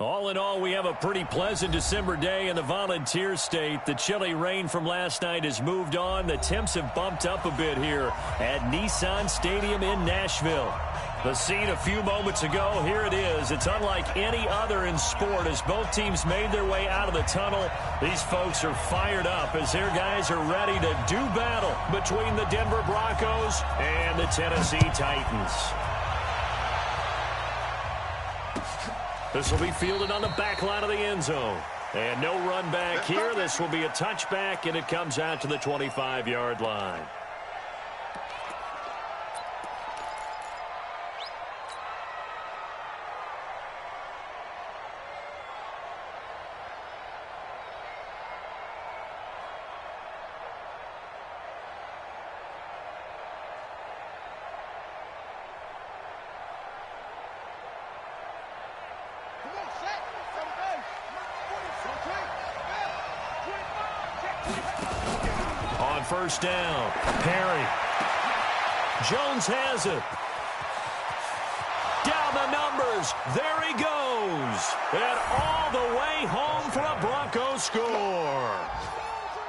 All in all, we have a pretty pleasant December day in the Volunteer State. The chilly rain from last night has moved on. The temps have bumped up a bit here at Nissan Stadium in Nashville. The scene a few moments ago, here it is. It's unlike any other in sport as both teams made their way out of the tunnel. These folks are fired up as their guys are ready to do battle between the Denver Broncos and the Tennessee Titans. This will be fielded on the back line of the end zone. And no run back here. This will be a touchback, and it comes out to the 25-yard line. First down. Perry. Jones has it. Down the numbers. There he goes. And all the way home for a Broncos score.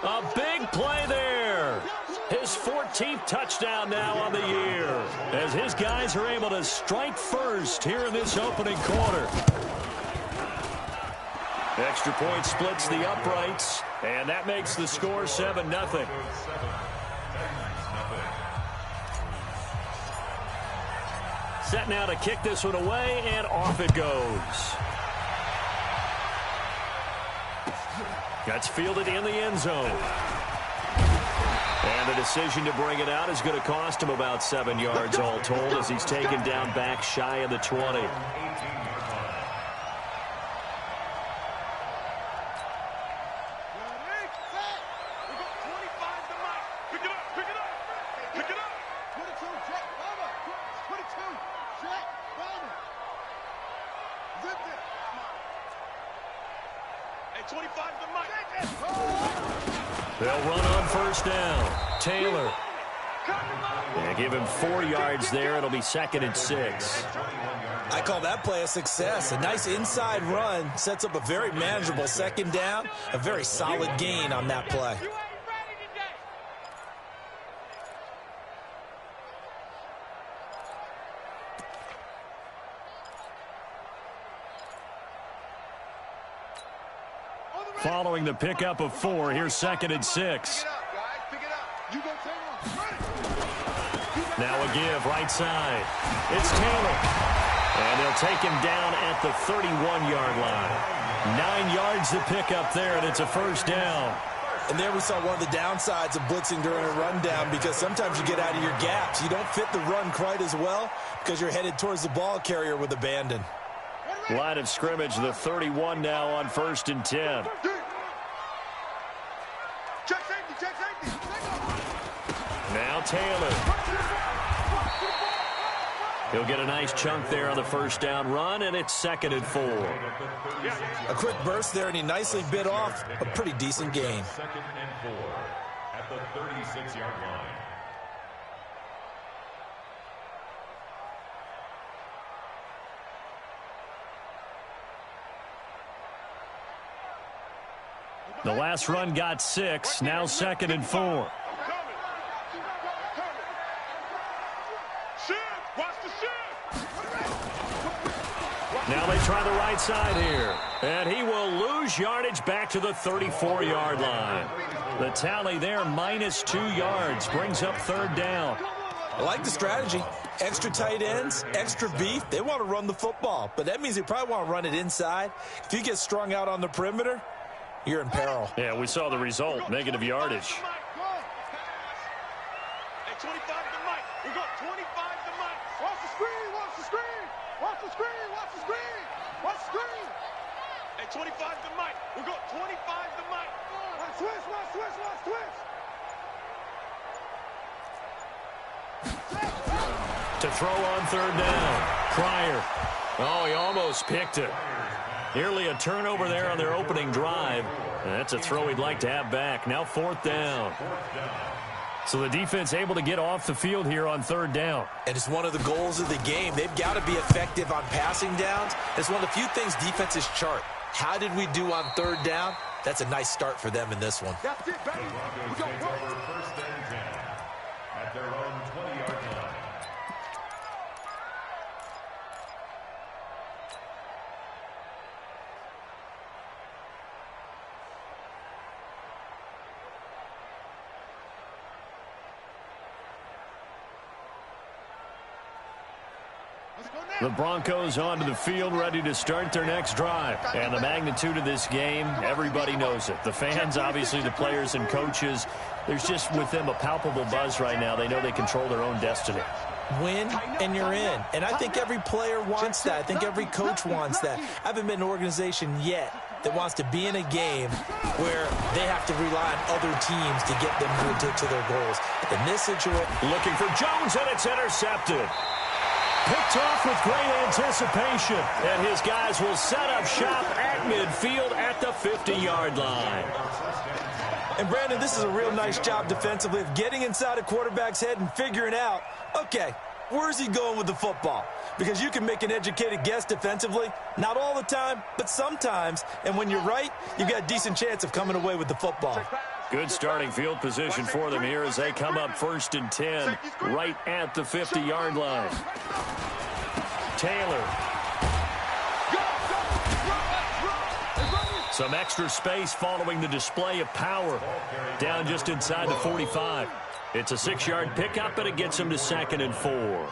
A big play there. His 14th touchdown now on the year. As his guys are able to strike first here in this opening quarter. Extra point splits the uprights, and that makes the score 7-0. Set now to kick this one away, and off it goes. That's fielded in the end zone. And the decision to bring it out is going to cost him about 7 yards all told as he's taken down back shy of the 20. They'll run on first down. Taylor. Yeah, give him 4 yards there. It'll be 2nd and 6. I call that play a success. A nice inside run sets up a very manageable 2nd down. A very solid gain on that play. Following the pickup of 4, here's 2nd and 6. Now a give right side. It's Taylor. And they'll take him down at the 31-yard line. 9 yards to pick up there, and it's a first down. And there we saw one of the downsides of blitzing during a rundown because sometimes you get out of your gaps. You don't fit the run quite as well because you're headed towards the ball carrier with abandon. Line of scrimmage, the 31 now on 1st and 10. Now Taylor. He'll get a nice chunk there on the first down run, and it's 2nd and 4. A quick burst there, and he nicely bit off a pretty decent gain. 2nd and 4 at the 36-yard line. The last run got 6. Now 2nd and 4. Now they try the right side here. And he will lose yardage back to the 34-yard line. The tally there, -2 yards, brings up 3rd down. I like the strategy. Extra tight ends, extra beef. They want to run the football, but that means they probably want to run it inside. If you get strung out on the perimeter, you're in peril. Yeah, we saw the result, negative yardage. To throw on 3rd down. Pryor. Oh, he almost picked it. Nearly a turnover there on their opening drive. And that's a throw he'd like to have back. Now 4th down. So the defense able to get off the field here on third down. And it's one of the goals of the game. They've got to be effective on passing downs. It's one of the few things defenses chart. How did we do on third down? That's a nice start for them in this one. That's it, baby. We go first and 10 at their own 20-yard line. The Broncos onto the field, ready to start their next drive. And the magnitude of this game, everybody knows it. The fans, obviously the players and coaches, there's just with them a palpable buzz right now. They know they control their own destiny. Win, and you're in. And I think every player wants that. I think every coach wants that. I haven't been in an organization yet that wants to be in a game where they have to rely on other teams to get them to their goals. In this situation, looking for Jones, and it's intercepted. Picked off with great anticipation, and his guys will set up shop at midfield at the 50-yard line. And, Brandon, this is a real nice job defensively of getting inside a quarterback's head and figuring out, okay, where's he going with the football? Because you can make an educated guess defensively, not all the time, but sometimes. And when you're right, you've got a decent chance of coming away with the football. Good starting field position for them here as they come up first and 10 right at the 50-yard line. Taylor. Some extra space following the display of power. Down just inside the 45. It's a 6-yard pickup, and it gets him to 2nd and 4. All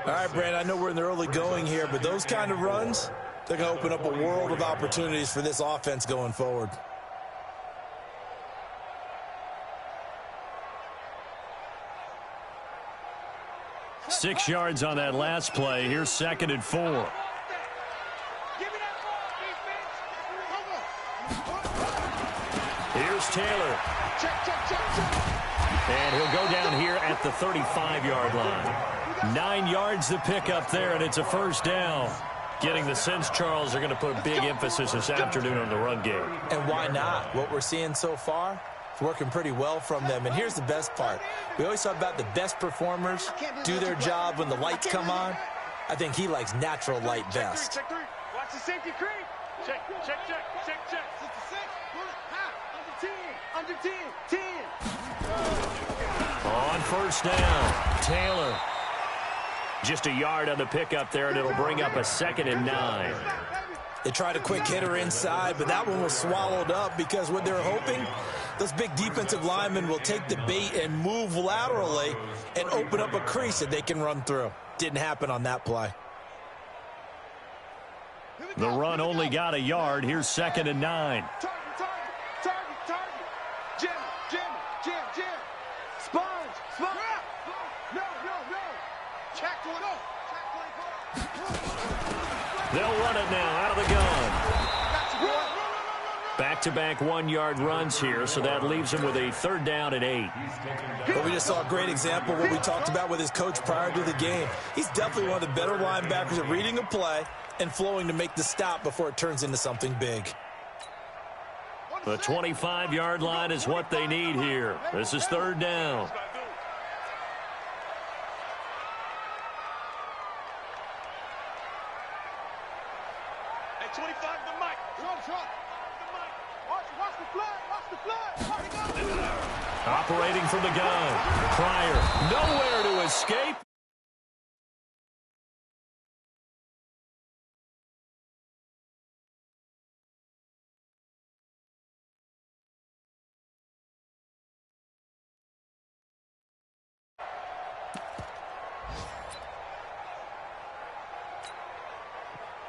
right, Brandon, I know we're in the early going here, but those kind of runs, they're going to open up a world of opportunities for this offense going forward. Six yards on that last play. Here's 2nd and 4. Here's Taylor. And he'll go down here at the 35-yard line. 9 yards to pick up there, and it's a first down. Getting the sense, Charles, are going to put big emphasis this afternoon on the run game. And why not? What we're seeing so far, it's working pretty well from them. And here's the best part. We always talk about the best performers do their job when the lights come on. I think he likes natural light best. Check 3. Watch the safety creep. Check. Under 10. On first down, Taylor. Just a yard on the pickup there, and it'll bring up a 2nd and 9. They tried a quick hitter inside, but that one was swallowed up because what they're hoping, those big defensive linemen will take the bait and move laterally and open up a crease that they can run through. Didn't happen on that play. The run only got a yard. Here's 2nd and 9. Jim. Sponge. No. Check 20. They'll run it now out of the gun. Back-to-back 1-yard runs here, so that leaves him with a 3rd down and 8. But we just saw a great example of what we talked about with his coach prior to the game. He's definitely one of the better linebackers at reading a play and flowing to make the stop before it turns into something big. The 25-yard line is what they need here. This is 3rd down. Hey, 25 the mic. Short. Watch the flood. Operating from the gun. Pryor, nowhere to escape.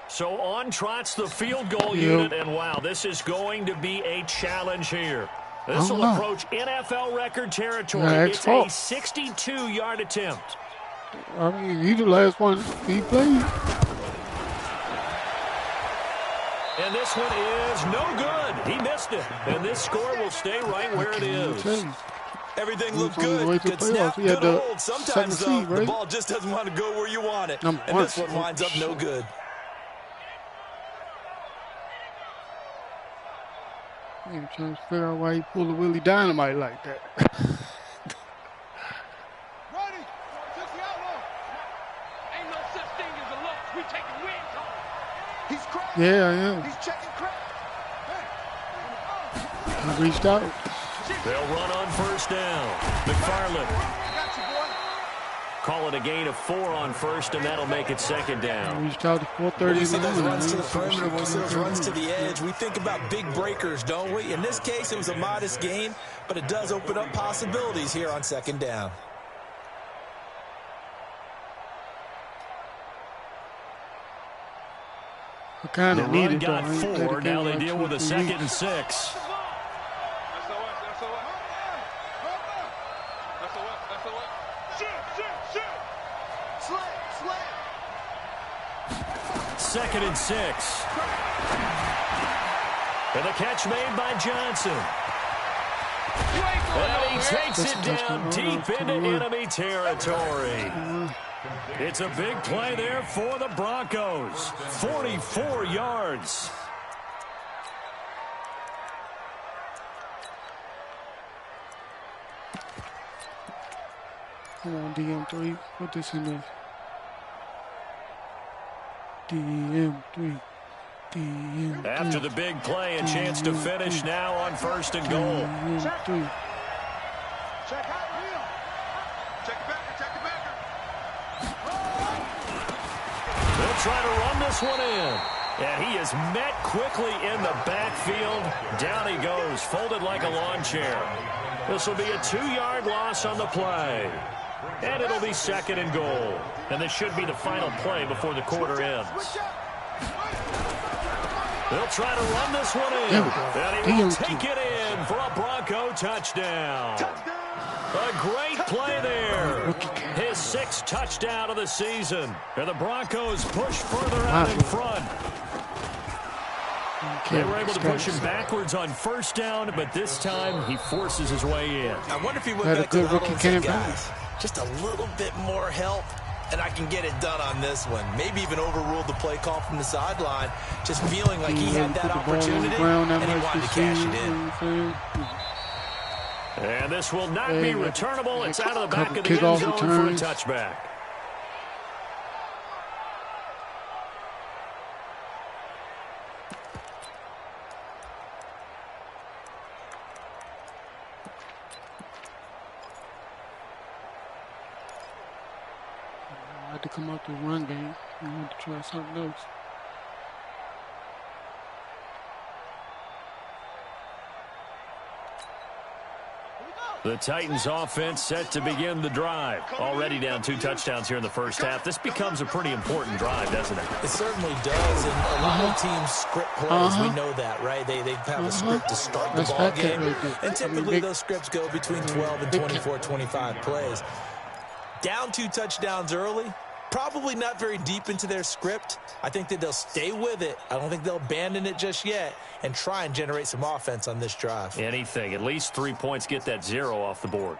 So on trots the field goal unit, and wow, this is going to be a challenge here. This will approach NFL record territory. It's a 62-yard attempt. I mean, he's the last one he played. And this one is no good. He missed it. And this score will stay right where it is. Everything looked good. Good snap, good hold. Sometimes, though, the ball just doesn't want to go where you want it. And this one winds up no good. I'm trying to figure out why he pulled a Willie Dynamite like that. Yeah, I am. He's checking credit. I reached out. They'll run on first down. McFarland. Got you, boy. Call it a gain of 4 on first, and that'll make it second I down. reached out to 4:30. We see those runs to the perimeter, we see those runs to the edge. We think about big breakers, don't we? In this case, it was a modest gain, but it does open up possibilities here on second down. I kind The of run needed got though. I ain't played 4. the game Now they like deal 2 with a 3 second weeks. and 6. That's the what? Shoot. Slam. Second and 6. And the catch made by Johnson. And he takes it down deep into enemy territory. It's a big play there for the Broncos. 44 yards. Come on, DM3. Put this in there. DM3. DM3. After the big play, a chance to finish now on first and goal. DM3. Check out Rio. Check it back. They'll try to run this one in. And he is met quickly in the backfield. Down he goes, folded like a lawn chair. This will be a 2-yard loss on the play. And it'll be second and goal. And this should be the final play before the quarter ends. They'll try to run this one in. And he will take it in for a Bronco touchdown. A great play there. His 6th touchdown of the season. And the Broncos push further out in front. They were able to push him backwards on first down, but this time he forces his way in. I wonder if he went Had a back to the good huddle rookie and said, campaign. guys, just a little bit more help, and I can get it done on this one. Maybe even overruled the play call from the sideline, just feeling like he had that opportunity, and he wanted to cash it in. And this will not be returnable. It's out of the back of the end kickoff zone for a returns. touchback. I had to come out the run game. I had to try something else. The Titans offense set to begin the drive. Already down 2 touchdowns here in the first half. This becomes a pretty important drive, doesn't it? It certainly does, and a lot of teams script plays. We know that, right? They have a script to start the ball game, and typically those scripts go between 12 and 24, 25 plays. Down 2 touchdowns early, probably not very deep into their script. I think that they'll stay with it. I don't think they'll abandon it just yet and try and generate some offense on this drive. Anything. At least 3 points, get that 0 off the board.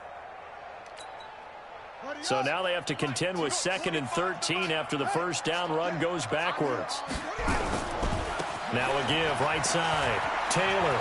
So now they have to contend with 2nd and 13 after the first down run goes backwards. Now a give, right side. Taylor.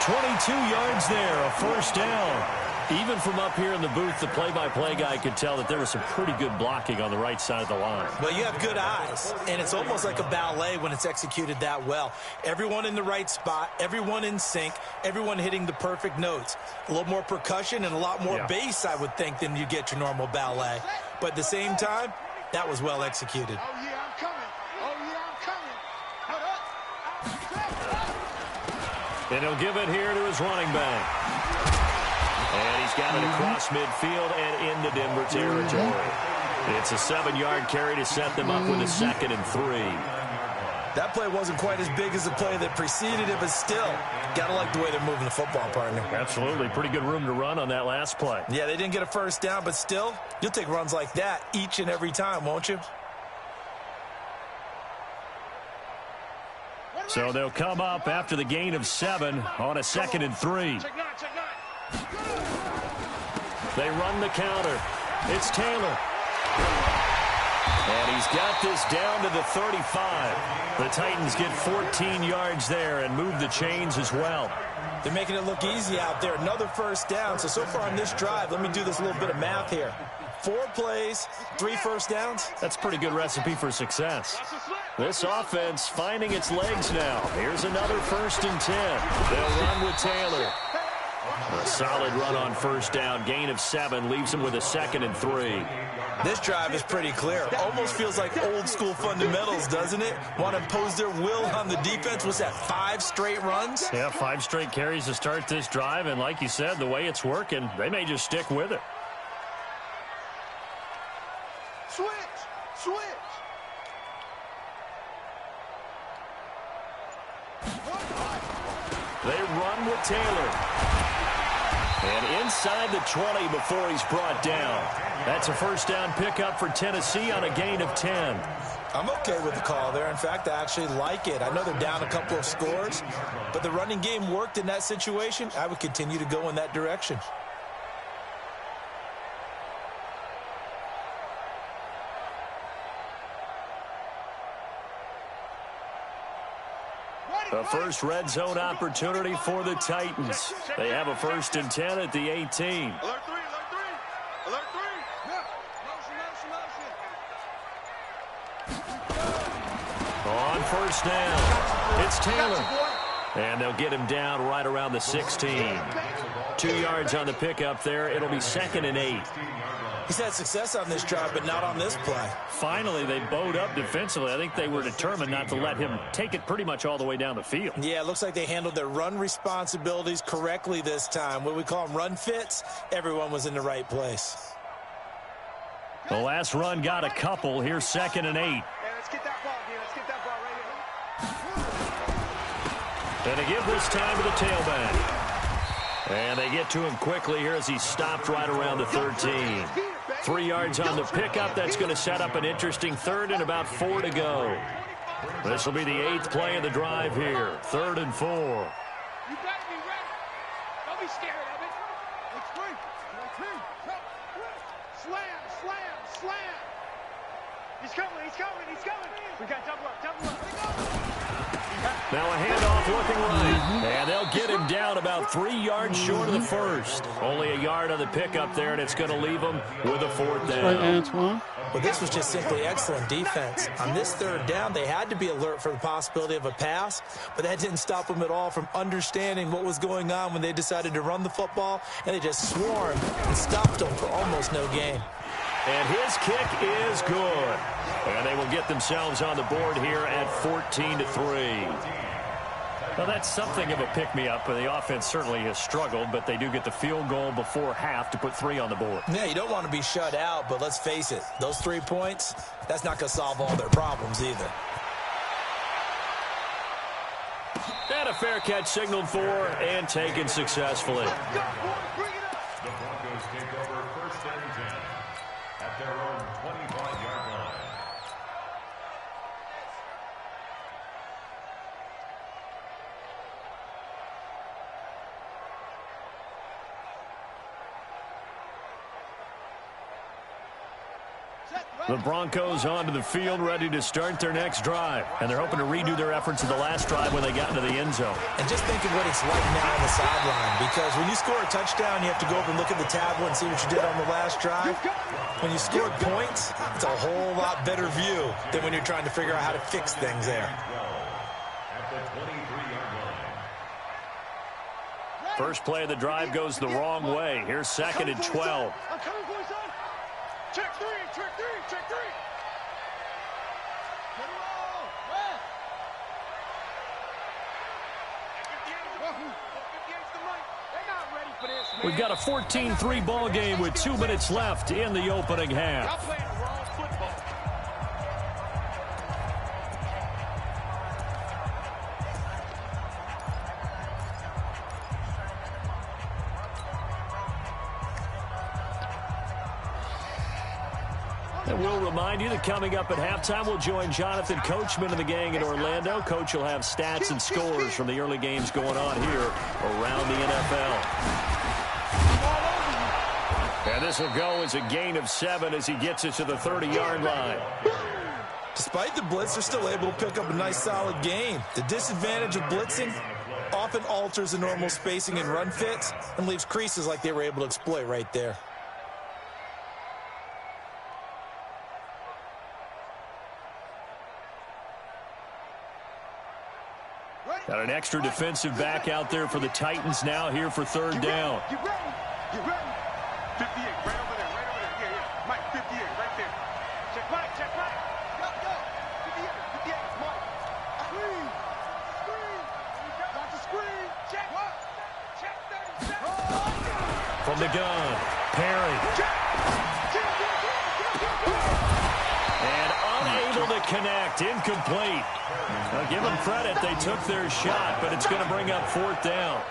22 yards there, a first down. Even from up here in the booth, the play-by-play guy could tell that there was some pretty good blocking on the right side of the line. Well, you have good eyes, and it's almost like a ballet when it's executed that well. Everyone in the right spot, everyone in sync, everyone hitting the perfect notes. A little more percussion and a lot more bass, I would think, than you get your normal ballet. But at the same time, that was well executed. Oh, yeah, I'm coming. And he'll give it here to his running back. And he's got it across midfield and into Denver territory. It's a 7-yard carry to set them up with a 2nd and 3. That play wasn't quite as big as the play that preceded it, but still, got to like the way they're moving the football, partner. Absolutely. Pretty good room to run on that last play. Yeah, they didn't get a first down, but still, you'll take runs like that each and every time, won't you? So they'll come up after the gain of 7 on a 2nd and 3. They run the counter. It's Taylor. And he's got this down to the 35. The Titans get 14 yards there and move the chains as well. They're making it look easy out there. Another first down. So far on this drive, let me do this little bit of math here. 4 plays, 3 first downs. That's a pretty good recipe for success. This offense finding its legs now. Here's another 1st and 10. They'll run with Taylor. A solid run on first down. Gain of 7 leaves them with a 2nd and 3. This drive is pretty clear. Almost feels like old school fundamentals, doesn't it? Want to impose their will on the defense. What's that, 5 straight runs? Yeah, 5 straight carries to start this drive. And like you said, the way it's working, they may just stick with it. Switch! They run with Taylor. And inside the 20 before he's brought down. That's a first down pickup for Tennessee on a gain of 10. I'm okay with the call there. In fact, I actually like it. I know they're down a couple of scores, but the running game worked in that situation. I would continue to go in that direction. A first red zone opportunity for the Titans. They have a 1st and 10 at the 18. Alert 3, alert 3, alert 3. Yeah. Motion. On first down, it's Taylor. And they'll get him down right around the 16. 2 yards on the pickup there. It'll be 2nd and 8. He's had success on this drive, but not on this play. Finally, they bowed up defensively. I think they were determined not to let him take it pretty much all the way down the field. Yeah, it looks like they handled their run responsibilities correctly this time. What we call them run fits, everyone was in the right place. The last run got a couple. Here's 2nd and 8. Hey, let's get that ball, dude. Let's get that ball right here. And they give this time to the tailback. And they get to him quickly here as he's stopped right around the 13. 3 yards on the pickup. That's going to set up an interesting 3rd and about 4 to go. This will be the 8th play of the drive here. 3rd and 4. You better be ready. Don't be scared of it. It's free. Slam. He's coming. We got double up. Now a handoff looking right. And they'll get him down about 3 yards short of the 1st. Only a yard on the pickup there, and it's going to leave him with a 4th down. Well, this was just simply excellent defense. On this 3rd down, they had to be alert for the possibility of a pass, but that didn't stop them at all from understanding what was going on when they decided to run the football, and they just swarmed and stopped them for almost no gain. And his kick is good. And they will get themselves on the board here at 14-3. Well, that's something of a pick-me-up. The offense certainly has struggled, but they do get the field goal before half to put 3 on the board. Yeah, you don't want to be shut out, but let's face it, those 3 points, that's not going to solve all their problems either. And a fair catch signaled for and taken successfully. The Broncos take over 1st and 10 at their own 25-yard line. The Broncos onto the field, ready to start their next drive. And they're hoping to redo their efforts of the last drive when they got into the end zone. And just think of what it's like now on the sideline, because when you score a touchdown, you have to go over and look at the tablet and see what you did on the last drive. When you score points, it's a whole lot better view than when you're trying to figure out how to fix things there. At the 23-yard line. First play of the drive goes the wrong way. Here's 2nd and 12. I'm coming for you, son. Check 3. We've got a 14-3 ball game with 2 minutes left in the opening half. And we'll remind you that coming up at halftime, we'll join Jonathan Coachman and the gang in Orlando. Coach will have stats and scores from the early games going on here around the NFL. And this will go as a gain of 7 as he gets it to the 30-yard line. Despite the blitz, they're still able to pick up a nice, solid gain. The disadvantage of blitzing often alters the normal spacing and run fits and leaves creases like they were able to exploit right there. Got an extra defensive back out there for the Titans now here for third down. Get ready. Get ready. 58, right over there, right over there. Yeah. Mike, 58, right there. Check Mike, check Mike. Go. 58, Mike. Screen. Got the screen. Check. Check 37. From the gun, Perry. And unable to connect, incomplete. Now give them credit, they took their shot, but it's going to bring up fourth down.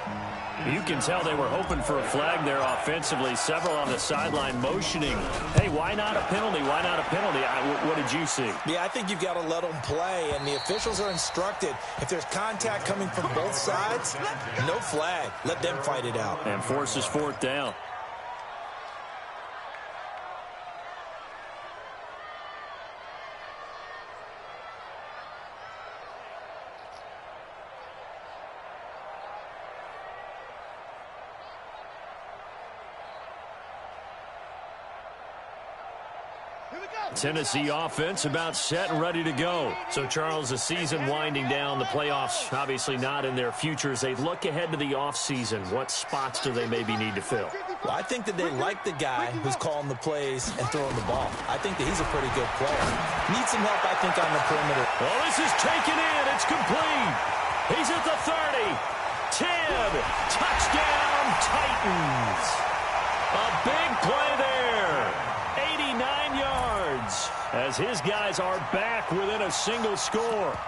You can tell they were hoping for a flag there offensively. Several on the sideline motioning. Hey, why not a penalty? Why not a penalty? What did you see? Yeah, I think you've got to let them play, and the officials are instructed. If there's contact coming from both sides, no flag. Let them fight it out. And forces fourth down. Tennessee offense about set and ready to go. So, Charles, the season winding down, the playoffs obviously not in their future. As they look ahead to the offseason, what spots do they maybe need to fill? Well, I think that they like the guy who's calling the plays and throwing the ball. I think that he's a pretty good player. Needs some help, I think, on the perimeter. Well, this is taken in. It's complete. He's at the 30. 10. Touchdown, Titans. A big play there. 89 yards as his guys are back within a single score.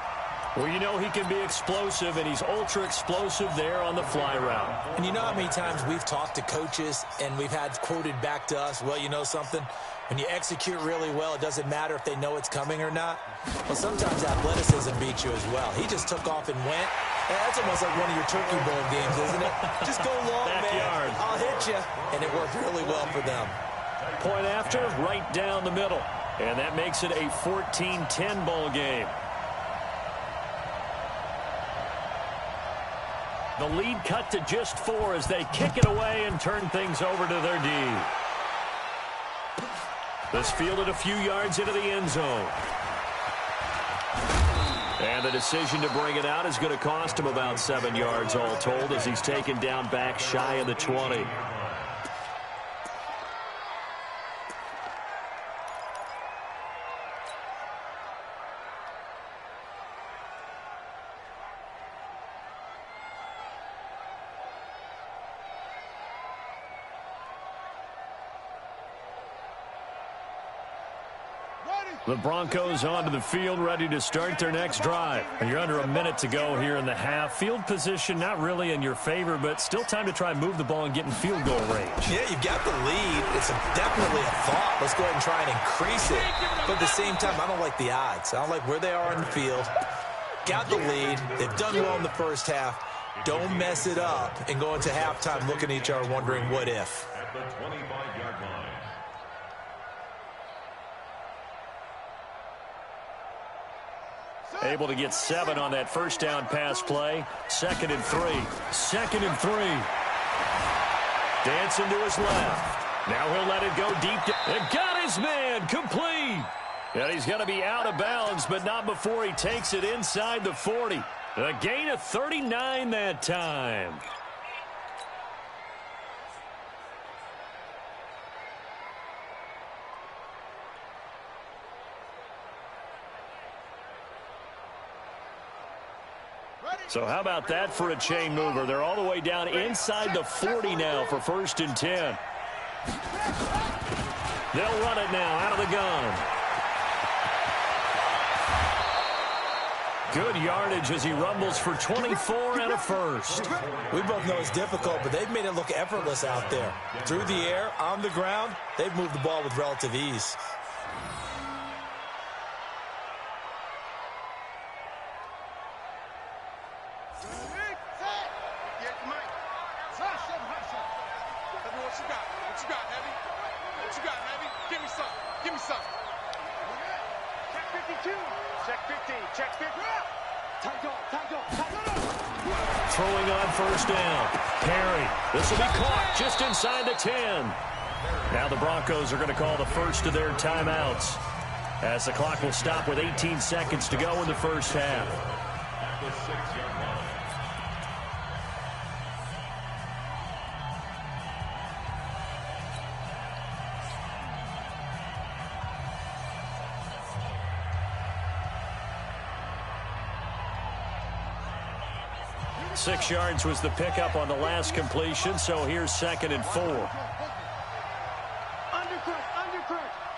Well, you know he can be explosive, and he's ultra explosive there on the fly route. And you know how many times we've talked to coaches and we've had quoted back to us, well, you know something? When you execute really well, it doesn't matter if they know it's coming or not. Well, sometimes athleticism beats you as well. He just took off and went. That's almost like one of your Turkey Bowl games, isn't it? Just go long, Backyard. man. I'll hit you. And it worked really well for them. Point after, right down the middle. And that makes it a 14-10 ball game. The lead cut to just 4 as they kick it away and turn things over to their D. This fielded a few yards into the end zone. And the decision to bring it out is going to cost him about 7 yards all told as he's taken down back shy of the 20. The Broncos onto the field, ready to start their next drive. And you're under a minute to go here in the half. Field position not really in your favor, but still time to try and move the ball and get in field goal range. Yeah, you've got the lead. It's definitely a thought. Let's go ahead and try and increase it. But at the same time, I don't like the odds. I don't like where they are on the field. Got the lead. They've done well in the first half. Don't mess it up and go into halftime looking at each other wondering what if. At the 25-yard line. Able to get 7 on that first down pass play. 2nd and 3. 2nd and 3. Dancing to his left. Now he'll let it go deep. And got his man complete. And he's going to be out of bounds, but not before he takes it inside the 40. A gain of 39 that time. So how about that for a chain mover? They're all the way down inside the 40 now for 1st and 10. They'll run it now out of the gun. Good yardage as he rumbles for 24 and a first. We both know it's difficult, but they've made it look effortless out there. Through the air, on the ground, they've moved the ball with relative ease. Throwing on 1st down. Perry. This will be caught just inside the 10. Now the Broncos are going to call the first of their timeouts as the clock will stop with 18 seconds to go in the first half. At the 6-yard line. 6 yards was the pickup on the last completion, so here's 2nd and 4.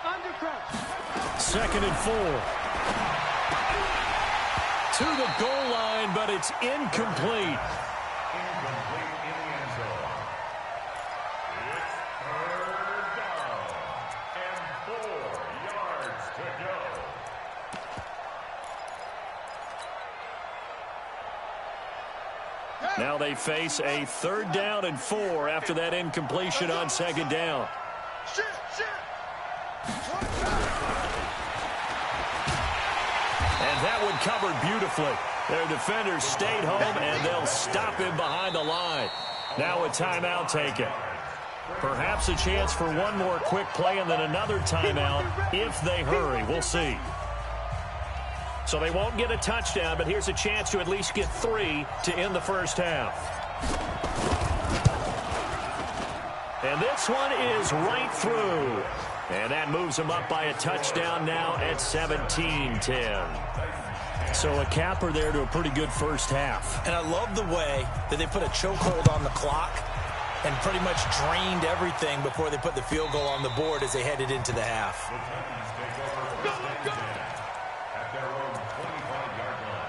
Undercrush. 2nd and 4. To the goal line, but it's incomplete. Incomplete in the end zone. It's 3rd down and 4 yards to go. Now they face a 3rd down and 4 after that incompletion on 2nd down. And that one covered beautifully. Their defenders stayed home, and they'll stop him behind the line. Now a timeout taken. Perhaps a chance for one more quick play and then another timeout if they hurry. We'll see. So they won't get a touchdown, but here's a chance to at least get 3 to end the first half. And this one is right through. And that moves them up by a touchdown now at 17-10. So a capper there to a pretty good first half. And I love the way that they put a chokehold on the clock and pretty much drained everything before they put the field goal on the board as they headed into the half. The Titans take over 1st and 10 at their own 25-yard line.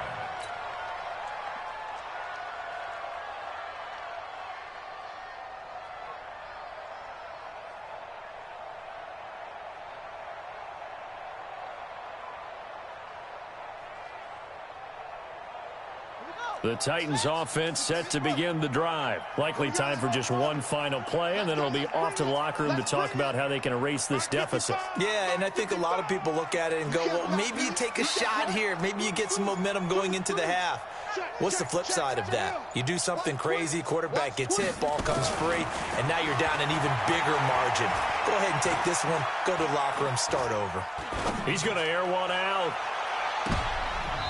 The Titans offense set to begin the drive. Likely time for just one final play, and then it'll be off to the locker room to talk about how they can erase this deficit. Yeah, and I think a lot of people look at it and go, well, maybe you take a shot here. Maybe you get some momentum going into the half. What's the flip side of that? You do something crazy, quarterback gets hit, ball comes free, and now you're down an even bigger margin. Go ahead and take this one, go to the locker room, start over. He's going to air one out.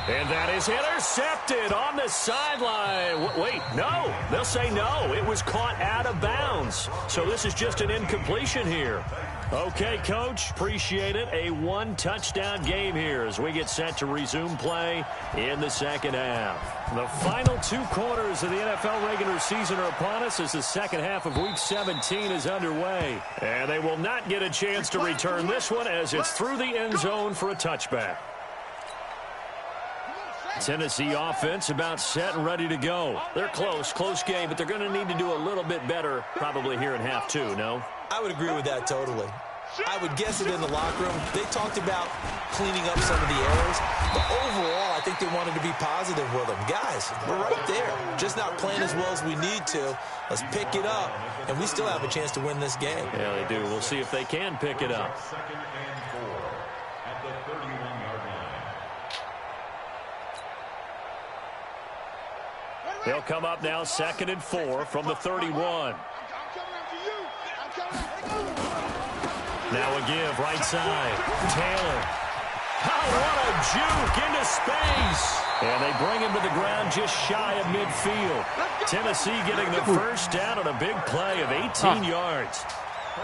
And that is intercepted on the sideline. Wait, no. They'll say no. It was caught out of bounds. So this is just an incompletion here. Okay, Coach, appreciate it. A one-touchdown game here as we get set to resume play in the second half. The final 2 quarters of the NFL regular season are upon us as the second half of Week 17 is underway. And they will not get a chance to return this one as it's through the end zone for a touchback. Tennessee offense about set and ready to go. They're close game, but they're going to need to do a little bit better probably here in half 2, no? I would agree with that totally. I would guess it in the locker room. They talked about cleaning up some of the errors, but overall, I think they wanted to be positive with them. Guys, we're right there. Just not playing as well as we need to. Let's pick it up, and we still have a chance to win this game. Yeah, they do. We'll see if they can pick it up. 2nd and 4 at the 31-yard line. They'll come up now 2nd and 4 from the 31. Now a give, right side. Taylor. Oh, what a juke into space. And they bring him to the ground just shy of midfield. Tennessee getting the first down on a big play of 18 yards.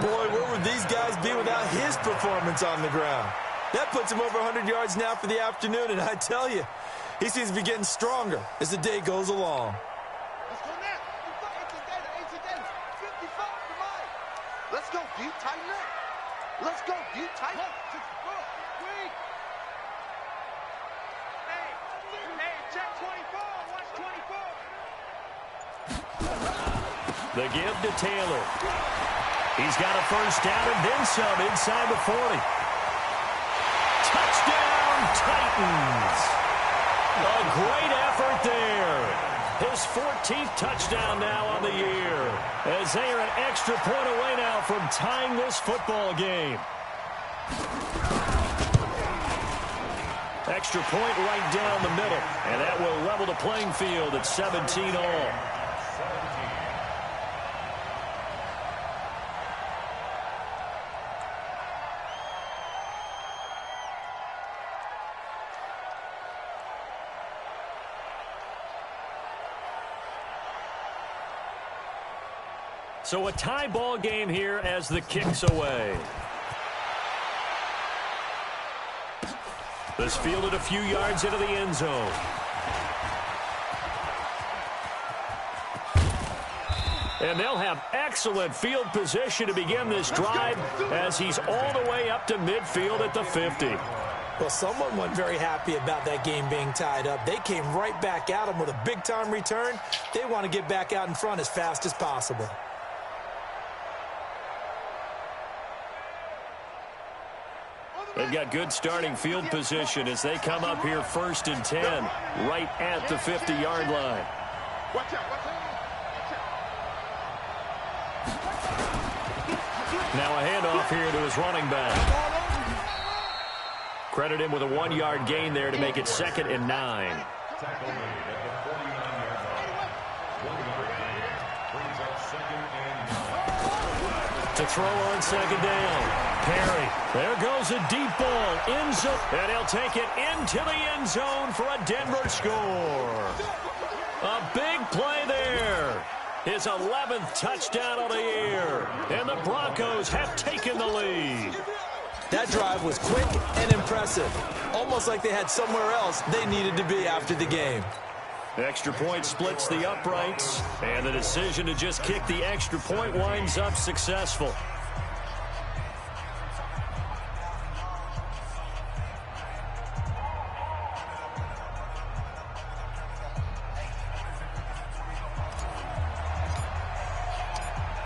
Boy, where would these guys be without his performance on the ground? That puts him over 100 yards now for the afternoon, and I tell you, he seems to be getting stronger as the day goes along. Let's go, deep, tighten up. Let's go, deep, tighten up. Hey, check 24. Watch 24. The give to Taylor. He's got a first down and then some inside the 40. Touchdown, Titans. A great effort there. His 14th touchdown now on the year, as they are an extra point away now from tying this football game. Extra point right down the middle, and that will level the playing field at 17 all. So a tie ball game here as the kick's away. This fielded a few yards into the end zone. And they'll have excellent field position to begin this drive as he's all the way up to midfield at the 50. Well, someone wasn't very happy about that game being tied up. They came right back at him with a big-time return. They want to get back out in front as fast as possible. They've got good starting field position as they come up here 1st and 10, right at the 50-yard line. Watch out, watch out. Now a handoff here to his running back. Credit him with a 1-yard gain there to make it 2nd and 9. Tackle made at the 49-yard line. 1-yard gain brings up 2nd and 9. To throw on 2nd down. Perry. There goes a deep ball. End zone. And he'll take it into the end zone for a Denver score. A big play there. His 11th touchdown of the year. And the Broncos have taken the lead. That drive was quick and impressive. Almost like they had somewhere else they needed to be after the game. The extra point splits the uprights. And the decision to just kick the extra point winds up successful.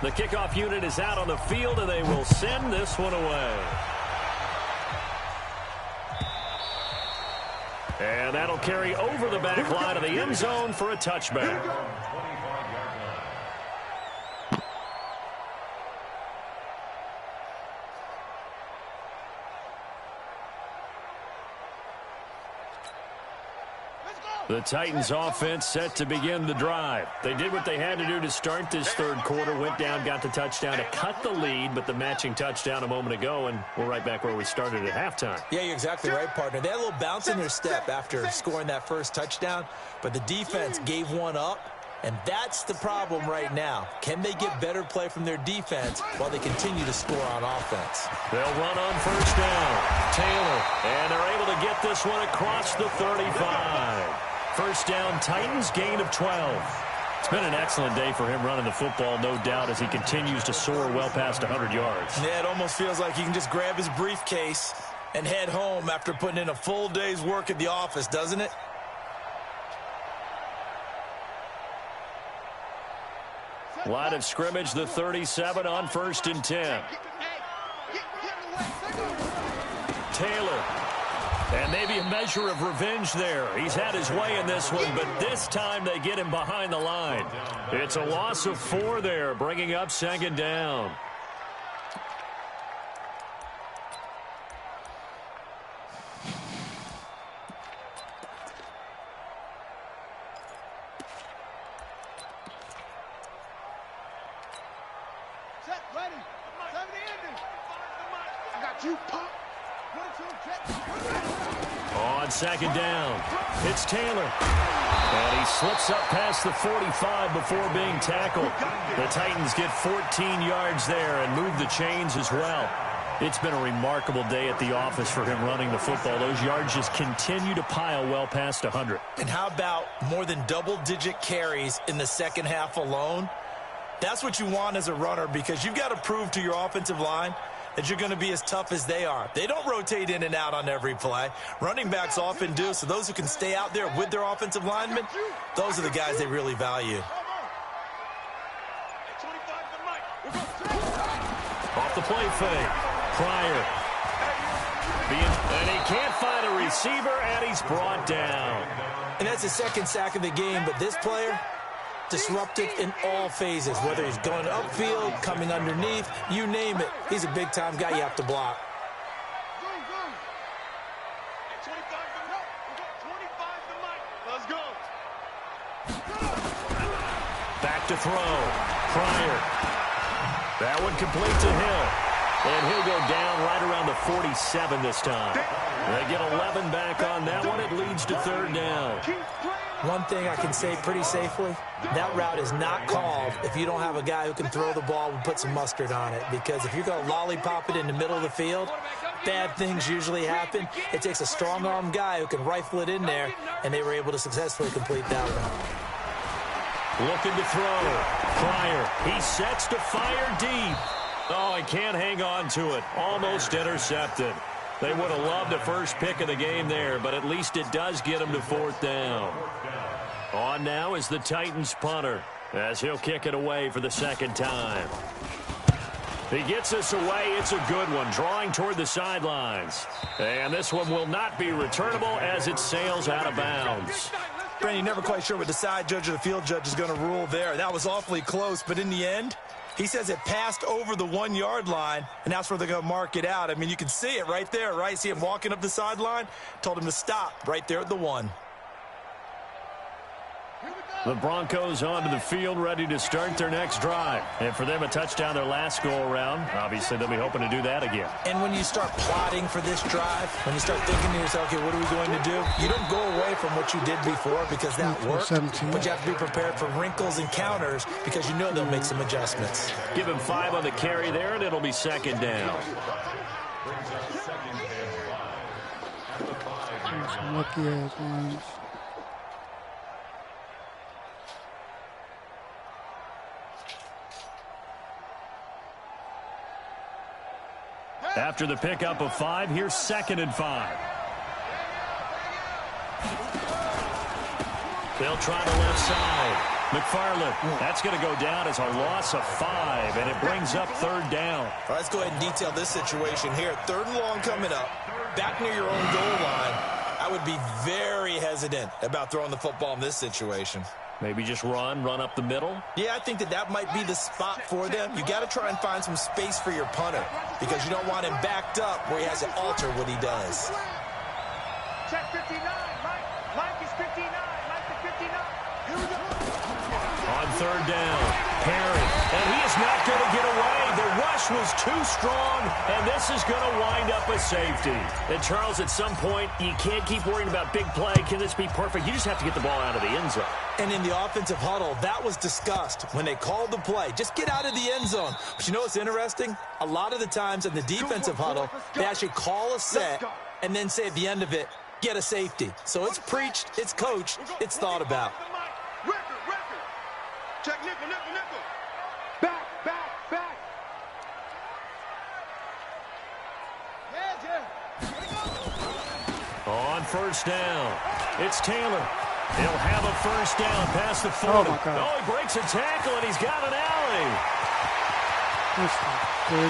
The kickoff unit is out on the field, and they will send this one away. And that'll carry over the back line of the end zone for a touchback. The Titans offense set to begin the drive. They did what they had to do to start this third quarter, went down, got the touchdown to cut the lead, but the matching touchdown a moment ago, and we're right back where we started at halftime. Yeah, you're exactly right, partner. They had a little bounce in their step after scoring that first touchdown, but the defense gave one up, and that's the problem right now. Can they get better play from their defense while they continue to score on offense? They'll run on 1st down. Taylor, and they're able to get this one across the 35. 1st down, Titans, gain of 12. It's been an excellent day for him running the football, no doubt, as he continues to soar well past 100 yards. Yeah, it almost feels like he can just grab his briefcase and head home after putting in a full day's work at the office, doesn't it? Line of scrimmage, the 37 on 1st and 10. Taylor. And maybe a measure of revenge there. He's had his way in this one, but this time they get him behind the line. It's a loss of 4 there, bringing up 2nd down. Set, ready. 70 ending. I got you, Pop. On 2nd down, it's Taylor. And he slips up past the 45 before being tackled. The Titans get 14 yards there and move the chains as well. It's been a remarkable day at the office for him running the football. Those yards just continue to pile well past 100. And how about more than double-digit carries in the second half alone? That's what you want as a runner, because you've got to prove to your offensive line that you're going to be as tough as they are. They don't rotate in and out on every play. Running backs often do, so those who can stay out there with their offensive linemen, those are the guys they really value. Off the play fake. Pryor. And he can't find a receiver, and he's brought down. And that's the second sack of the game, but this player disruptive in all phases, whether he's going upfield, coming underneath, you name it. He's a big-time guy you have to block. Let's go. Back to throw. Pryor. That one complete to Hill. And he'll go down right around the 47 this time. They get 11 back on that one. It leads to 3rd down. One thing I can say pretty safely, that route is not called if you don't have a guy who can throw the ball and put some mustard on it. Because if you're going to lollipop it in the middle of the field, bad things usually happen. It takes a strong-arm guy who can rifle it in there, and they were able to successfully complete that one. Looking to throw. Pryor, he sets to fire deep. Oh, he can't hang on to it. Almost intercepted. They would have loved a first pick of the game there, but at least it does get him to 4th down. On now is the Titans punter, as he'll kick it away for the 2nd time. He gets this away. It's a good one, drawing toward the sidelines. And this one will not be returnable as it sails out of bounds. Brandon, you're never quite sure what the side judge or the field judge is going to rule there. That was awfully close, but in the end, he says it passed over the 1-yard line, and that's where they're going to mark it out. I mean, you can see it right there, right? See him walking up the sideline? Told him to stop right there at the 1. The Broncos onto the field, ready to start their next drive. And for them, a touchdown their last go-around. Obviously, they'll be hoping to do that again. And when you start plotting for this drive, when you start thinking to yourself, okay, what are we going to do? You don't go away from what you did before because that worked. But you have to be prepared for wrinkles and counters because you know they'll make some adjustments. Give him 5 on the carry there, and it'll be 2nd down. Some lucky-ass ones. After the pickup of 5, here's 2nd and 5. They'll try the left side. McFarland, that's going to go down as a loss of 5, and it brings up 3rd down. All right, let's go ahead and detail this situation here. 3rd and long coming up, back near your own goal line. I would be very hesitant about throwing the football in this situation. Maybe just run up the middle? Yeah, I think that might be the spot for them. You got to try and find some space for your punter because you don't want him backed up where he has to alter what he does. Check 59, Mike. Mike is 59. Mike is 59. Here we go. On 3rd down, Perry, and he is not going to get away. The rush was too strong, and this is going to wind up a safety. And Charles, at some point, you can't keep worrying about big play. Can this be perfect? You just have to get the ball out of the end zone. And in the offensive huddle, that was discussed when they called the play. Just get out of the end zone. But you know what's interesting? A lot of the times in the defensive huddle, they actually call a set and then say at the end of it, get a safety. So it's preached, it's coached, it's thought about. Record. Check nickel. Back. On 1st down, it's Taylor. He'll have a 1st down past the 40. Oh, my God. Oh, he breaks a tackle, and he's got an alley. And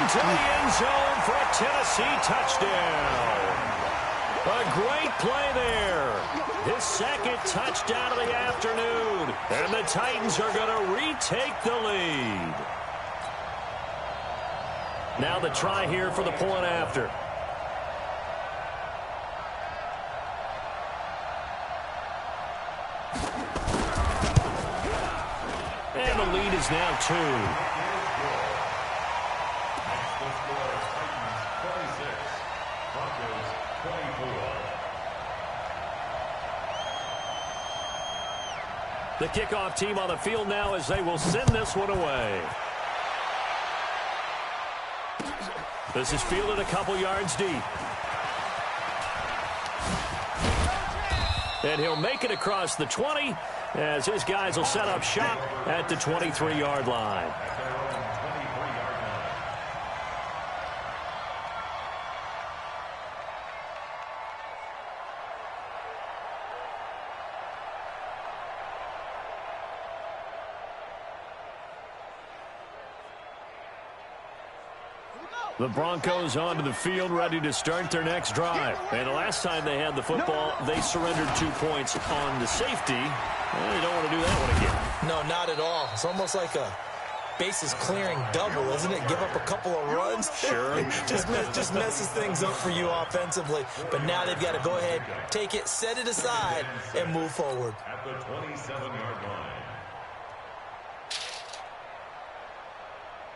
into the end zone for a Tennessee touchdown. A great play there. His 2nd touchdown of the afternoon. And the Titans are going to retake the lead. Now the try here for the point after. And the lead is now 2. The kickoff team on the field now as they will send this one away. This is fielded a couple yards deep. And he'll make it across the 20 as his guys will set up shop at the 23-yard line. The Broncos onto the field, ready to start their next drive. And the last time they had the football, they surrendered 2 points on the safety. Well, you don't want to do that one again. No, not at all. It's almost like a bases clearing double, isn't it? Give up a couple of runs. Sure. just messes things up for you offensively. But now they've got to go ahead, take it, set it aside, and move forward. At the 27-yard line.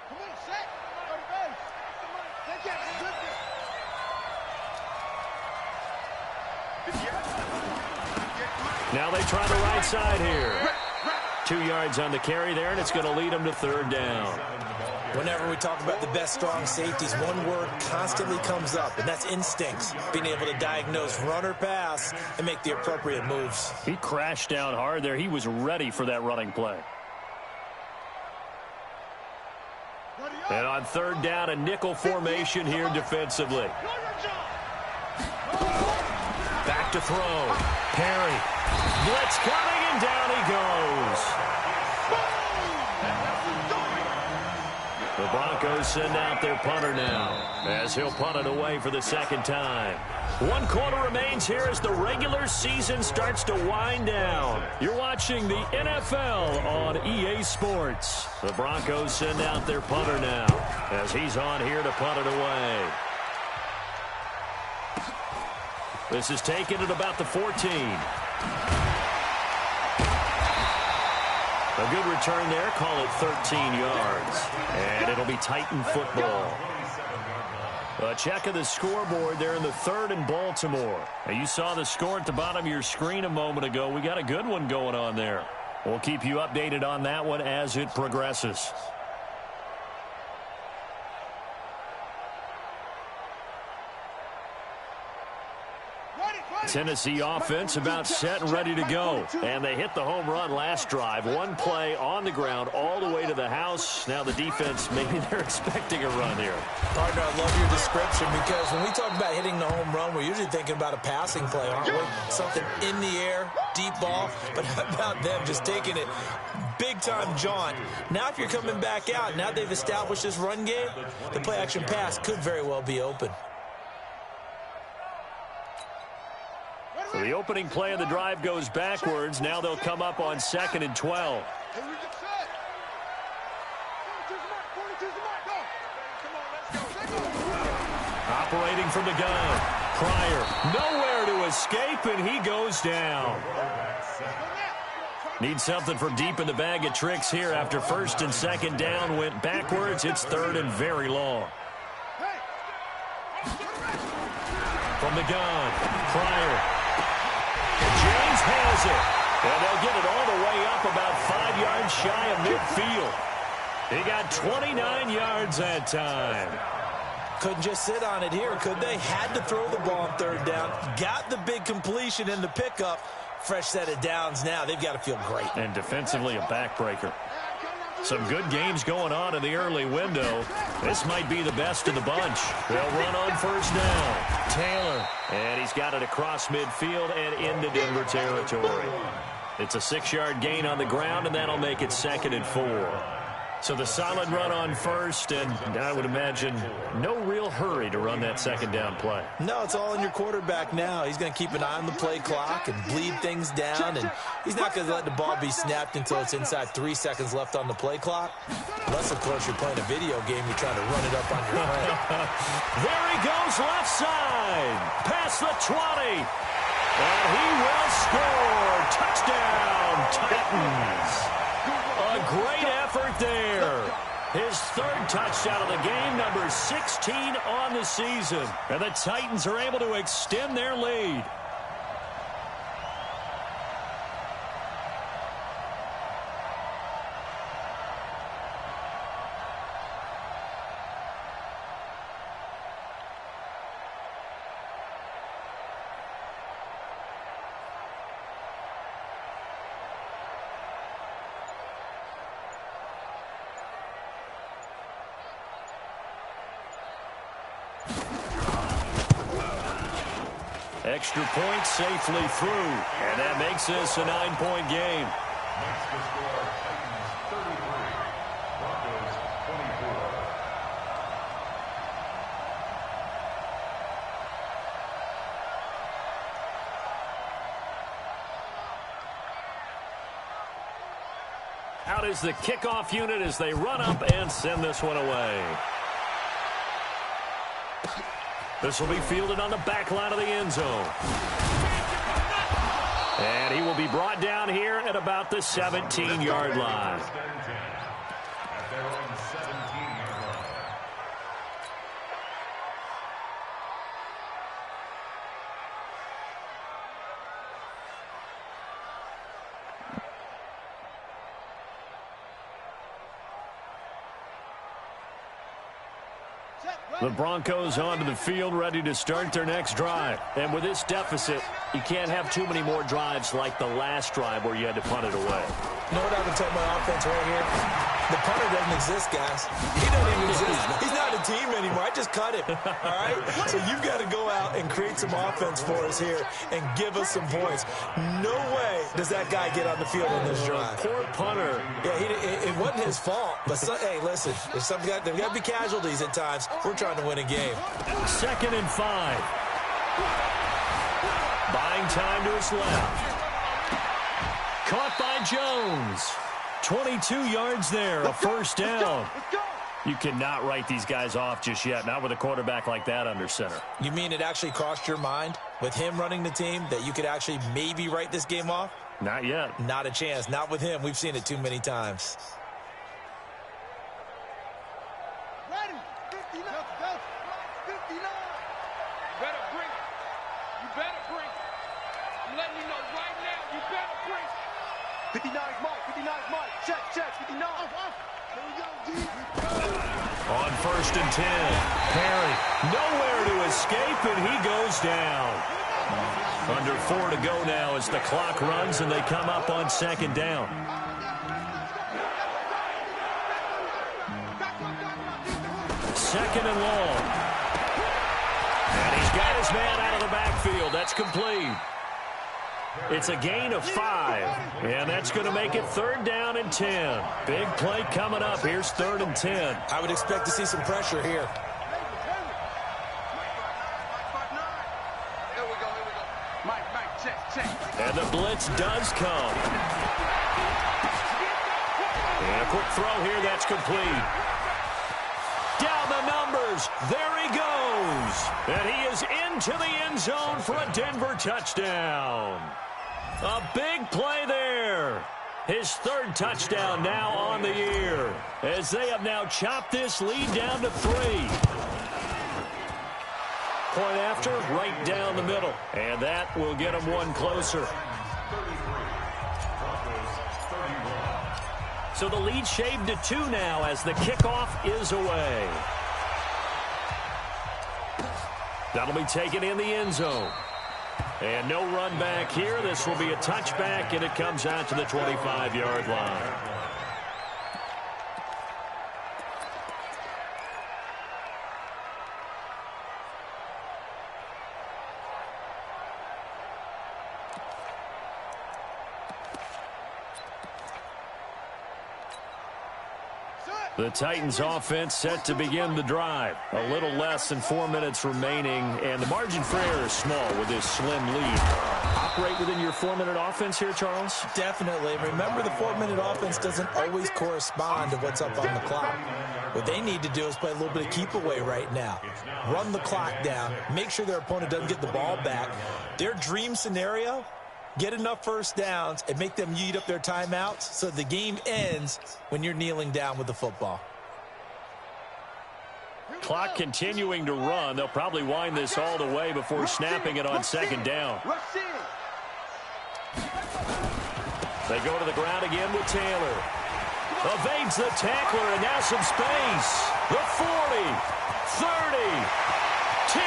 Come on, set. Go to base. Take it. Now they try the right side here. 2 yards on the carry there, and it's going to lead them to 3rd down. Whenever we talk about the best strong safeties, one word constantly comes up, and that's instincts. Being able to diagnose run or pass and make the appropriate moves. He crashed down hard there. He was ready for that running play. And on third down, a nickel formation here defensively. Back to throw. Perry. Blitz coming, and down he goes. The Broncos send out their punter now, as he'll punt it away for the second time. 1 quarter remains here as the regular season starts to wind down. You're watching the NFL on EA Sports. The Broncos send out their punter now, as he's on here to punt it away. This is taken at about the 14. A good return there. Call it 13 yards. And it'll be Titan football. A check of the scoreboard there in the third in Baltimore. Now, you saw the score at the bottom of your screen a moment ago. We got a good one going on there. We'll keep you updated on that one as it progresses. Tennessee offense about set and ready to go. And they hit the home run last drive. 1 play on the ground all the way to the house. Now the defense, maybe they're expecting a run here. Partner, I love your description because when we talk about hitting the home run, we're usually thinking about a passing play, aren't we? Something in the air, deep ball. But how about them just taking it big-time jaunt? Now if you're coming back out, now they've established this run game, the play-action pass could very well be open. So the opening play of the drive goes backwards. Now they'll come up on 2nd and 12. Operating from the gun. Pryor, nowhere to escape, and he goes down. Need something from deep in the bag of tricks here after 1st and 2nd down went backwards. It's 3rd and very long. From the gun, Pryor. James has it, and they'll get it all the way up about 5 yards shy of midfield. He got 29 yards that time. Couldn't just sit on it here, could they? Had to throw the ball on 3rd down. Got the big completion in the pickup. Fresh set of downs now. They've got to feel great. And defensively a backbreaker. Some good games going on in the early window. This might be the best of the bunch. They'll run on 1st down. Taylor. And he's got it across midfield and into Denver territory. It's a 6-yard gain on the ground, and that'll make it 2nd and 4. So the solid run on 1st, and I would imagine no real hurry to run that 2nd down play. No, it's all in your quarterback now. He's going to keep an eye on the play clock and bleed things down, and he's not going to let the ball be snapped until it's inside 3 seconds left on the play clock. Unless, of course, you're playing a video game, you're trying to run it up on your head. There he goes, left side, past the 20, and he will score. Touchdown, Titans. A great effort there. His 3rd touchdown of the game, number 16 on the season. And the Titans are able to extend their lead. Extra point safely through, and that makes this a 9-point game. Next to score, Titans 33, Broncos 24. Out is the kickoff unit as they run up and send this one away. This will be fielded on the back line of the end zone. And he will be brought down here at about the 17-yard line. At their own 17-yard line. The Broncos onto the field, ready to start their next drive. And with this deficit, you can't have too many more drives like the last drive where you had to punt it away. You know what I would tell my offense right here? The punter doesn't exist, guys. He doesn't even exist. He's not a team anymore. I just cut him, all right? So you've got to go out and create some offense for us here and give us some points. No way does that guy get on the field on this drive. Poor punter. Yeah, it wasn't his fault. But, hey, listen, there's got to be casualties at times. We're trying to win a game. 2nd and 5. Buying time to his left. Caught by Jones. 22 yards there, a first down. You cannot write these guys off just yet, not with a quarterback like that under center. You mean it actually crossed your mind with him running the team that you could actually maybe write this game off? Not yet. Not a chance. Not with him. We've seen it too many times. Ready. 59. Go. 59. You better bring it. You better bring it. I'm letting you know right now, you better bring it. 59 is Mike. 59 is Mike. Check. 59. Here we go, D. On 1st and 10. Perry nowhere to escape, and he goes down. Under 4 to go now as the clock runs, and they come up on 2nd down. Second and long. And he's got his man out of the backfield. That's complete. It's a gain of 5, and that's going to make it 3rd down and 10. Big play coming up. Here's 3rd and 10. I would expect to see some pressure here. Here we go. Mike, check. And the blitz does come. And a quick throw here. That's complete. Down the numbers. There he goes. And he is into the end zone for a Denver touchdown. A big play there. His 3rd touchdown now on the year, as they have now chopped this lead down to 3. Point after, right down the middle. And that will get them one closer. So the lead shaved to 2 now as the kickoff is away. That'll be taken in the end zone. And no run back here. This will be a touchback, and it comes out to the 25-yard line. The Titans offense set to begin the drive. A little less than 4 minutes remaining, and the margin for error is small with this slim lead. Operate within your 4-minute offense here, Charles? Definitely. Remember, the 4-minute offense doesn't always correspond to what's up on the clock. What they need to do is play a little bit of keep away right now. Run the clock down. Make sure their opponent doesn't get the ball back. Their dream scenario, get enough first downs and make them eat up their timeouts so the game ends when you're kneeling down with the football. Clock continuing to run. They'll probably wind this all the way before snapping it on 2nd down. They go to the ground again with Taylor. Evades the tackler, and now some space. The 40, 30, 10,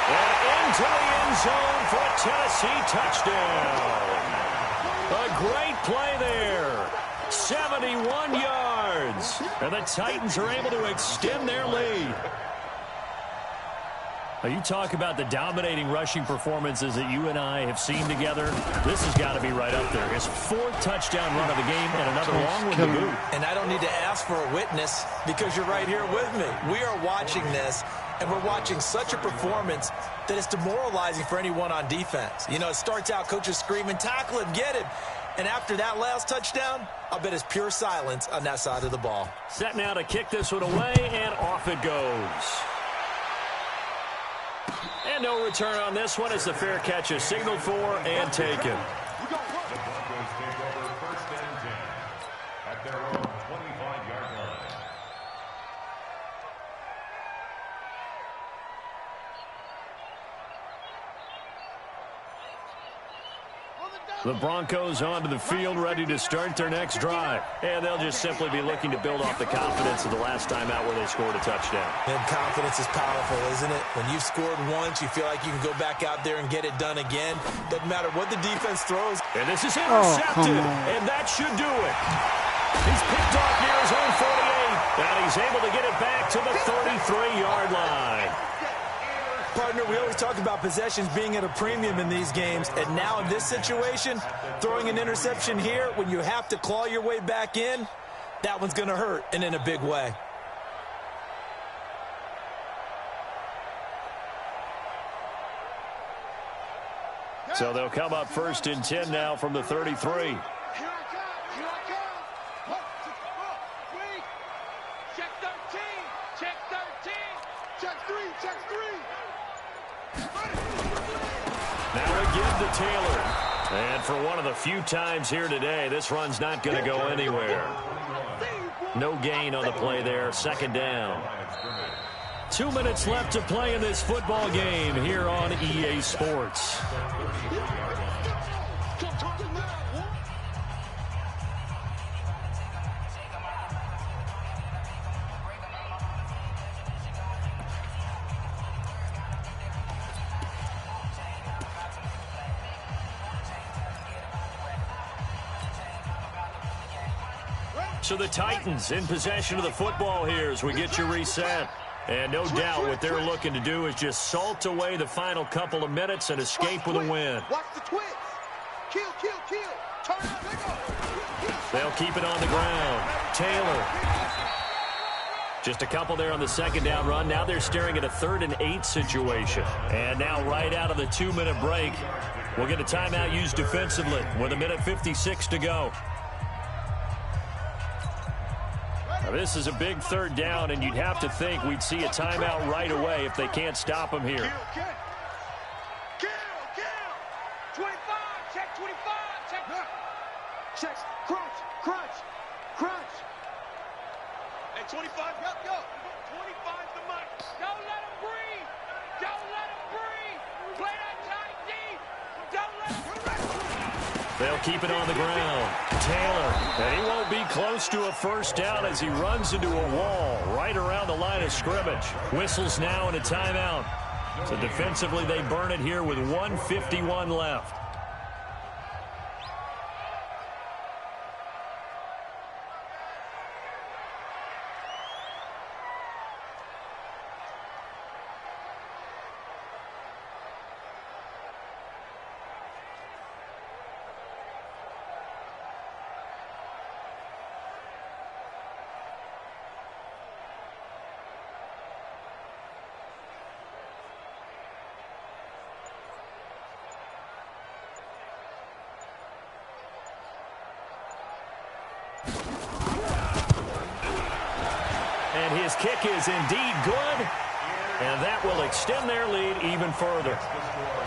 and into the end zone for a Tennessee touchdown. A great play there. 71 yards. And the Titans are able to extend their lead. Now, you talk about the dominating rushing performances that you and I have seen together. This has got to be right up there. His 4th touchdown run of the game and another long one to boot. And I don't need to ask for a witness because you're right here with me. We are watching this, and we're watching such a performance that it's demoralizing for anyone on defense. You know, it starts out, coaches screaming, tackle him, get him. And after that last touchdown, I'll bet it's pure silence on that side of the ball. Set now to kick this one away, and off it goes. And no return on this one as the fair catch is signaled for and taken. The Broncos take over 1st and 10 at their own 25-yard line. On the The Broncos onto the field, ready to start their next drive. And they'll just simply be looking to build off the confidence of the last time out where they scored a touchdown. And confidence is powerful, isn't it? When you've scored once, you feel like you can go back out there and get it done again. Doesn't matter what the defense throws. And this is intercepted, and that should do it. He's picked off near his own 48, and he's able to get it back to the 33-yard line. Partner, we always talk about possessions being at a premium in these games, and now in this situation, throwing an interception here when you have to claw your way back in, that one's going to hurt, and in a big way. So they'll come up 1st and 10 now from the 33. Taylor. And for one of the few times here today, this run's not going to go anywhere. No gain on the play there. 2nd down. 2 minutes left to play in this football game here on EA Sports. So the Titans in possession of the football here as we get you reset. And no doubt what they're looking to do is just salt away the final couple of minutes and escape with a win. Watch the twitch. Kill, kill, kill. Turn up, let go. They'll keep it on the ground. Taylor. Just a couple there on the 2nd down run. Now they're staring at a 3rd and 8 situation. And now right out of the 2-minute break, we'll get a timeout used defensively with 1:56 to go. Now, this is a big 3rd down, and you'd have to think we'd see a timeout right away if they can't stop him here. Kill, kill. Kill, 25, check 25, check. Check, crunch. Hey, 25, go. 25's the money. Don't let him breathe. Play that tight D. Don't let him breathe. They'll keep it on the ground. Taylor, and he won't be close to a 1st down as he runs into a wall right around the line of scrimmage. Whistles now and a timeout. So defensively, they burn it here with 1:51 left. And his kick is indeed good, and that will extend their lead even further.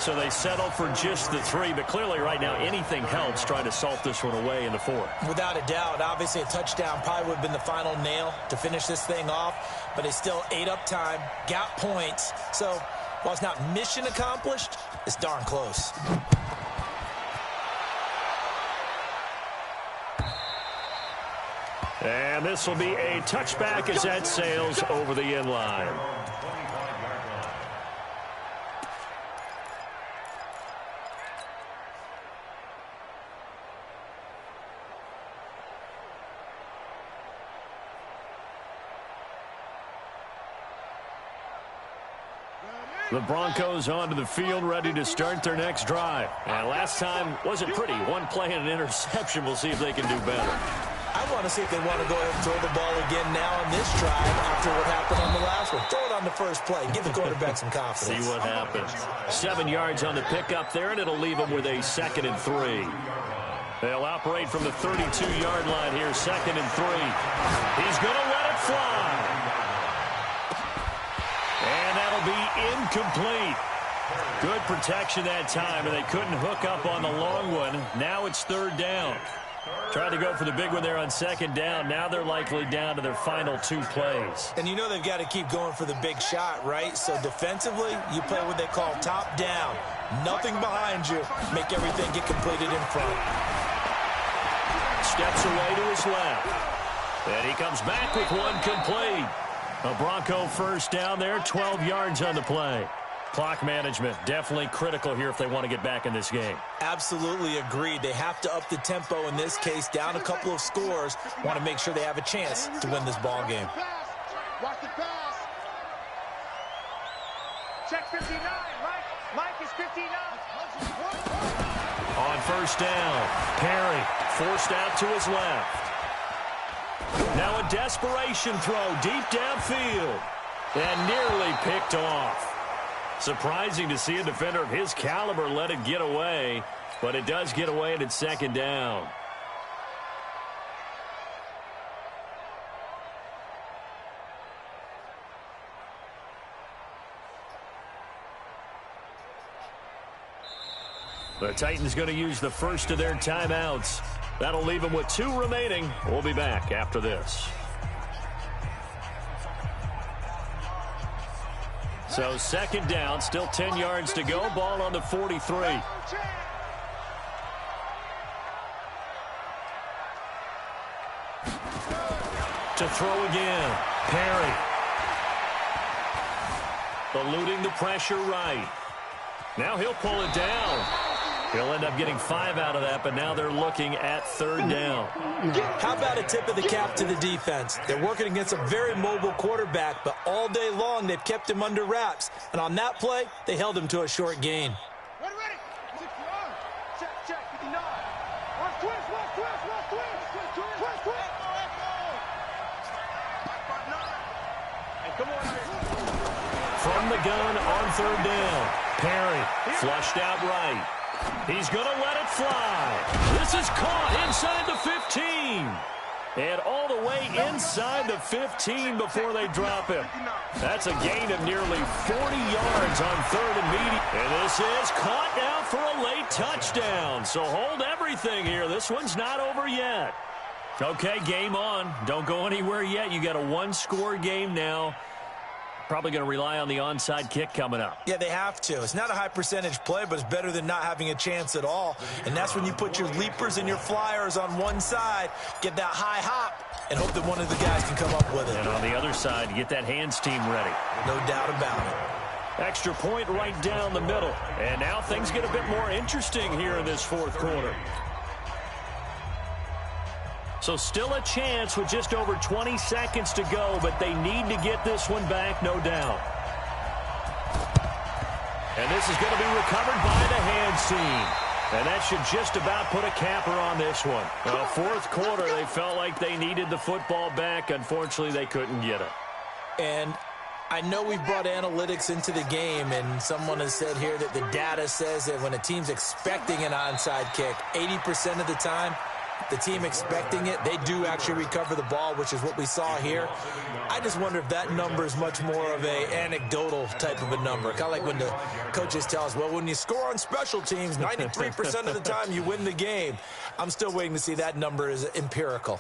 So they settle for just the 3, but clearly right now anything helps trying to salt this one away in the 4th. Without a doubt, obviously a touchdown probably would have been the final nail to finish this thing off, but it's still ate up time, got points. So while it's not mission accomplished, it's darn close. And this will be a touchback as that sails over the end line. The Broncos onto the field, ready to start their next drive. And last time wasn't pretty. One play and an interception. We'll see if they can do better. I want to see if they want to go ahead and throw the ball again now on this drive after what happened on the last one. Throw it on the first play. Give the quarterback some confidence. See what happens. 7 yards on the pickup there, and it'll leave them with a 2nd and 3. They'll operate from the 32-yard line here, 2nd and 3. He's going to let it fly. And that'll be incomplete. Good protection that time, and they couldn't hook up on the long one. Now it's 3rd down. Tried to go for the big one there on second down. Now they're likely down to their final 2 plays. And you know they've got to keep going for the big shot, right? So defensively, you play what they call top down. Nothing behind you. Make everything get completed in front. Steps away to his left. And he comes back with one complete. A Bronco first down there, 12 yards on the play. Clock management definitely critical here if they want to get back in this game. Absolutely agreed. They have to up the tempo in this case, down a couple of scores. Want to make sure they have a chance to win this ball game. Watch the pass. Check 59. Mike is 59. On first down, Perry forced out to his left. Now a desperation throw deep downfield and nearly picked off. Surprising to see a defender of his caliber let it get away, but it does get away and it's second down. The Titans going to use the first of their timeouts. That'll leave them with 2 remaining. We'll be back after this. So second down, still 10 yards to go. Ball on the 43. To throw again. Perry. Eluding the pressure right. Now he'll pull it down. He'll end up getting 5 out of that, but now they're looking at third down. How about a tip of the cap to the defense? They're working against a very mobile quarterback, but all day long they've kept him under wraps. And on that play, they held him to a short gain. Ready. Check. 59. Watch twist. And come on. From the gun on third down. Perry flushed out right. He's going to let it fly. This is caught inside the 15. And all the way inside the 15 before they drop him. That's a gain of nearly 40 yards on third and medium. And this is caught now for a late touchdown. So hold everything here. This one's not over yet. Okay, game on. Don't go anywhere yet. You got a 1-score game now. Probably going to rely on the onside kick coming up. Yeah, they have to. It's not a high percentage play, but it's better than not having a chance at all. And that's when you put your leapers and your flyers on one side, get that high hop, and hope that one of the guys can come up with it. And on the other side, you get that hands team ready. No doubt about it. Extra point right down the middle. And now things get a bit more interesting here in this fourth quarter. So still a chance with just over 20 seconds to go, but they need to get this one back, no doubt. And this is going to be recovered by the hands team. And that should just about put a capper on this one. Well, fourth quarter, they felt like they needed the football back. Unfortunately, they couldn't get it. And I know we've brought analytics into the game, and someone has said here that the data says that when a team's expecting an onside kick, 80% of the time, the team expecting it, they do actually recover the ball, which is what we saw here. I just wonder if that number is much more of a anecdotal type of a number. Kind of like when the coaches tell us, well, when you score on special teams, 93% of the time you win the game. I'm still waiting to see that number is empirical.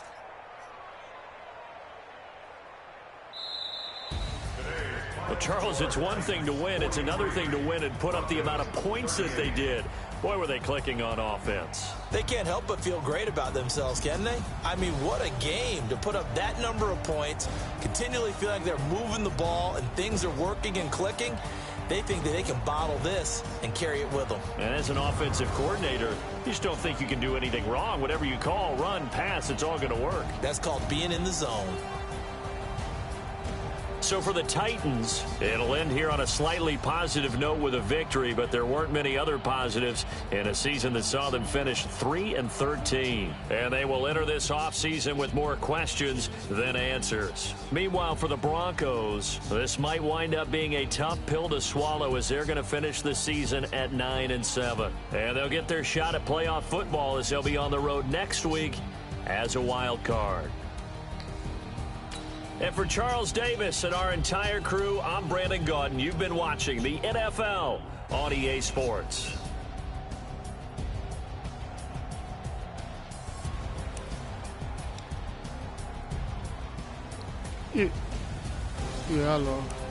Well, Charles, it's one thing to win. It's another thing to win and put up the amount of points that they did. Boy, were they clicking on offense. They can't help but feel great about themselves, can they? I mean, what a game to put up that number of points, continually feel like they're moving the ball and things are working and clicking. They think that they can bottle this and carry it with them. And as an offensive coordinator, you just don't think you can do anything wrong. Whatever you call, run, pass, it's all going to work. That's called being in the zone. So for the Titans, it'll end here on a slightly positive note with a victory, but there weren't many other positives in a season that saw them finish 3-13. And they will enter this offseason with more questions than answers. Meanwhile, for the Broncos, this might wind up being a tough pill to swallow as they're going to finish the season at 9-7. And they'll get their shot at playoff football as they'll be on the road next week as a wild card. And for Charles Davis and our entire crew, I'm Brandon Gaudin. You've been watching the NFL on EA Sports. Yeah, I lost.